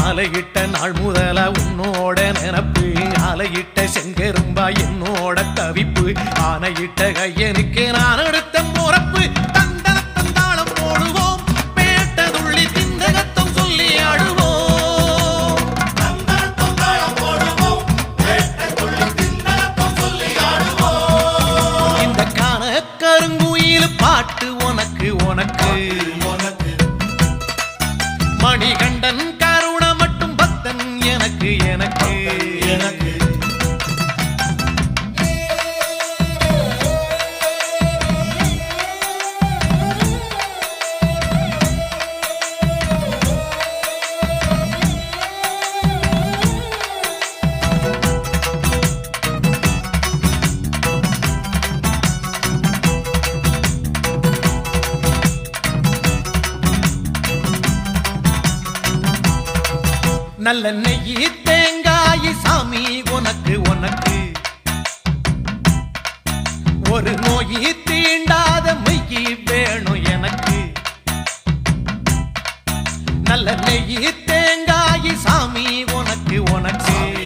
மாலையிட்ட நாள் முதல உன்னோட நினப்பு ஆலையிட்ட செங்கரும்பா என்னோட தவிப்பு ஆனையிட்ட கையனுக்கு நான் எடுத்த முறப்பு தந்தனத்தந்தாளம் போடுவோம் பேட்டதுள்ளி திந்தகத்தம் சொல்லி ஆடுவோம் இந்த காண கருங்குயில் பாட்டு உனக்கு உனக்கு மணிகண்டன் கருண மட்டும் பக்தன் எனக்கு எனக்கு எனக்கு நல்ல நெய்யி தேங்காய் சாமி உனக்கு உனக்கு ஒரு நோயி தீண்டாத மெய்யி வேணும் எனக்கு நல்ல நெய்யி தேங்காய் சாமி